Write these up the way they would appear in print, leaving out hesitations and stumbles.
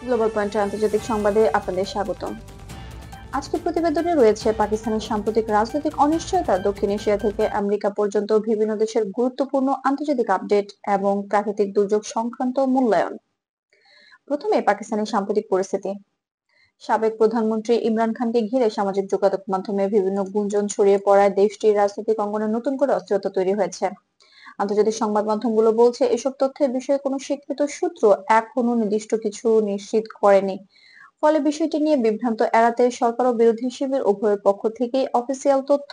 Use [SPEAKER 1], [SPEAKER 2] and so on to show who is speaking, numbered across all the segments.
[SPEAKER 1] Global পয়েন্টের আন্তর্জাতিক সংবাদে আপনাদের স্বাগতম। আজকের প্রতিবেদনে রয়েছে পাকিস্তানের সাম্প্রতিক রাজনৈতিক অনিশ্চয়তা, দক্ষিণ এশিয়া থেকে আমেরিকা পর্যন্ত বিভিন্ন দেশের গুরুত্বপূর্ণ আন্তর্জাতিক আপডেট এবং প্রাকৃতিক দুর্যোগ সংক্রান্ত মূল্যায়ন। প্রথমে পাকিস্তানের সাম্প্রতিক পরিস্থিতি। সাবেক প্রধানমন্ত্রী ইমরান খানকে ঘিরে সামাজিক যোগাযোগ মাধ্যমে বিভিন্ন গুঞ্জন ছড়িয়ে পড়ায় দেশটির রাজনৈতিক অঙ্গনে নতুন করে অস্থিরতা তৈরি হয়েছে। আন্তর্জাতিক সংবাদ মাধ্যমগুলো বলছে এসব তথ্যের বিষয়ে কোনো স্বীকৃত সূত্র এখনো নির্দিষ্ট কিছু নিশ্চিত করেনি। ফলে বিষয়টি নিয়ে বিভ্রান্ত এড়াতে সরকার ও বিরোধী শিবির উভয়ের পক্ষ থেকেই অফিসিয়াল তথ্য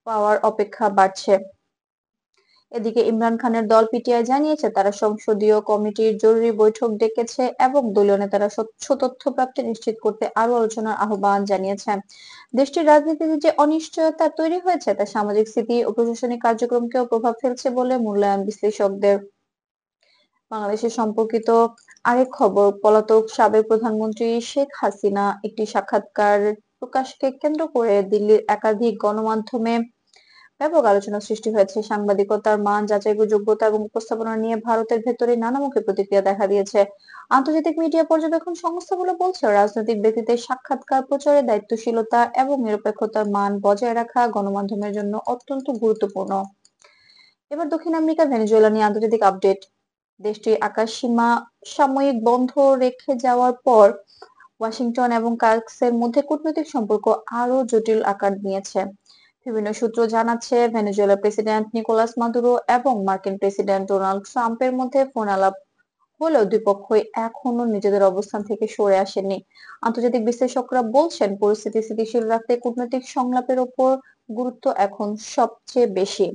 [SPEAKER 1] পাওয়ার অপেক্ষা বাড়ছে। এদিকে ইমরান খানের দল পিটিআই জানিয়েছে তারা সংসদীয় কমিটির জরুরি বৈঠক ডেকেছে এবং দলীয় নেতারা স্বচ্ছ তথ্য প্রাপ্তি নিশ্চিত করতে আরো আলোচনার আহ্বান জানিয়েছে। দেশটির রাজনীতিতে যে অনিশ্চয়তা তৈরি হয়েছে তা সামাজিক স্থিতি ও প্রশাসনিক কার্যক্রমকেও প্রভাব ফেলছে বলে মূল্যায়ন বিশ্লেষকদের। বাংলাদেশের সম্পর্কিত আরেক খবর, পলাতক সাবেক প্রধানমন্ত্রী শেখ হাসিনা একটি সাক্ষাৎকার প্রকাশকে কেন্দ্র করে দিল্লির একাধিক গণমাধ্যমে ব্যাপক আলোচনা সৃষ্টি হয়েছে। সাংবাদিকতার মান যাচাই, যোগ্যতা এবং উপস্থাপনা নিয়ে ভারতের ভেতরে নানামুখী প্রতিক্রিয়া দেখা দিয়েছে। আন্তর্জাতিক মিডিয়া পর্যবেক্ষণ সংস্থাগুলো বলছে রাজনৈতিক ব্যক্তিদের সাক্ষাৎকার প্রচারে দায়িত্বশীলতা এবং নিরপেক্ষতার মান বজায় রাখা গণমাধ্যমের জন্য অত্যন্ত গুরুত্বপূর্ণ। এবার দক্ষিণ আমেরিকা ভেনেজুয়েলা নিয়ে আন্তর্জাতিক আপডেট। দেশটির আকাশসীমা সাময়িক বন্ধ রেখে যাওয়ার পর ওয়াশিংটন এবং কার্কসের মধ্যে কূটনৈতিক সম্পর্ক আরো জটিল আকার নিয়েছে। বিভিন্ন সূত্র জানাচ্ছে ভেনেজুয়েলার প্রেসিডেন্ট নিকোলাস মাদুরো এবং মার্কিন প্রেসিডেন্ট ডোনাল্ড ট্রাম্পের মধ্যে ফোন আলাপ হলেও দুই পক্ষই এখনো নিজেদের অবস্থান থেকে সরে আসেনি। আন্তর্জাতিক বিশ্লেষকরা বলছেন পরিস্থিতি স্থিতিশীল রাখতে কূটনৈতিক সংলাপের ওপর গুরুত্ব এখন সবচেয়ে বেশি।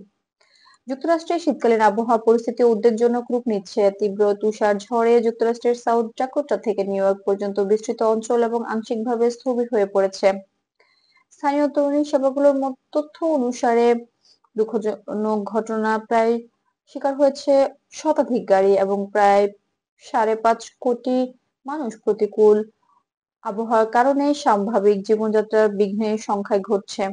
[SPEAKER 1] যুক্তরাষ্ট্রের শীতকালীন আবহাওয়া পরিস্থিতি উদ্বেগজনক রূপ নিচ্ছে। তীব্র তুষার ঝড়ে যুক্তরাষ্ট্রের সাউথ ডাকোটা থেকে নিউ ইয়র্ক পর্যন্ত বিস্তৃত অঞ্চল এবং আংশিকভাবে স্থবির হয়ে পড়েছে। স্থানীয় তরুণী সেবাগুলোর তথ্য অনুসারে দুঃখজনক ঘটনা প্রায় শিকার হয়েছে শতাধিক গাড়ি এবং প্রায় 5.5 কোটি মানুষ প্রতিকূল আবহাওয়ার কারণে স্বাভাবিক জীবনযাত্রার বিঘ্নের সংখ্যায় ঘটছে।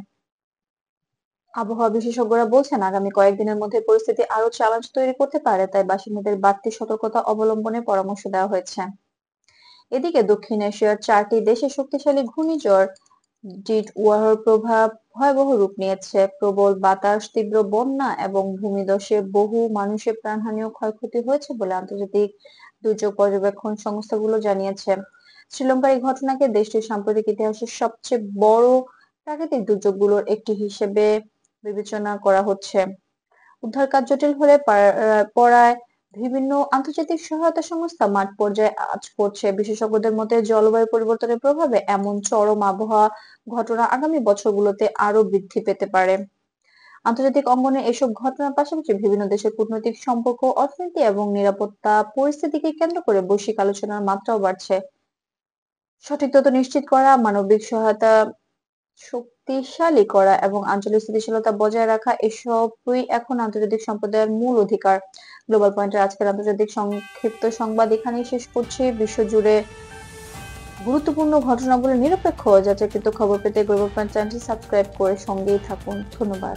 [SPEAKER 1] আবহাওয়া বিশেষজ্ঞরা বলছেন আগামী কয়েকদিনের মধ্যে পরিস্থিতি আরো চ্যালেঞ্জ তৈরি করতে পারে, তাই বাসিন্দাদের বাড়তি সতর্কতা অবলম্বনের পরামর্শ দেওয়া হয়েছে। এদিকে দক্ষিণ এশিয়ার 4টি দেশে শক্তিশালী ঘূর্ণিঝড় ডিটওয়াহর প্রভাব ভয়াবহ রূপ নিয়েছে। প্রবল বাতাস, তীব্র বন্যা এবং ভূমিধসে বহু মানুষের প্রাণহানি ও ক্ষয়ক্ষতি হয়েছে বলে আন্তর্জাতিক দুর্যোগ পর্যবেক্ষণ সংস্থাগুলো জানিয়েছে। শ্রীলঙ্কার এই ঘটনাকে দেশটির সাম্প্রতিক ইতিহাসের সবচেয়ে বড় প্রাকৃতিক দুর্যোগগুলোর একটি হিসেবে বিবেচনা করা হচ্ছে। উদ্ধার কাজ জটিল হলে পড়ায় বিভিন্ন আন্তর্জাতিক সহায়তা সংস্থা মাঠ পর্যায়ে কাজ করছে। বিশেষজ্ঞদের মতে জলবায়ু পরিবর্তনের প্রভাবে এমন চরম আবহাওয়া ঘটনা আগামী বছরগুলোতে আরো বৃদ্ধি পেতে পারে। আন্তর্জাতিক অঙ্গনে এসব ঘটনার পাশাপাশি বিভিন্ন দেশের কূটনৈতিক সম্পর্ক, অর্থনীতি এবং নিরাপত্তা পরিস্থিতিকে কেন্দ্র করে বৈশ্বিক আলোচনার মাত্রাও বাড়ছে। সঠিক তথ্য নিশ্চিত করা, মানবিক সহায়তা শক্তিশালী করা এবং আঞ্চলিক স্থিতিশীলতা বজায় রাখা এসবই এখন আন্তর্জাতিক সম্প্রদায়ের মূল অধিকার। গ্লোবাল পয়েন্টের আজকের আন্তর্জাতিক সংক্ষিপ্ত সংবাদ এখানেই শেষ করছি। বিশ্বজুড়ে গুরুত্বপূর্ণ ঘটনাবলী নিরপেক্ষ যাচাইকৃত খবর পেতে গ্লোবাল পয়েন্ট চ্যানেলটি সাবস্ক্রাইব করে সঙ্গেই থাকুন। ধন্যবাদ।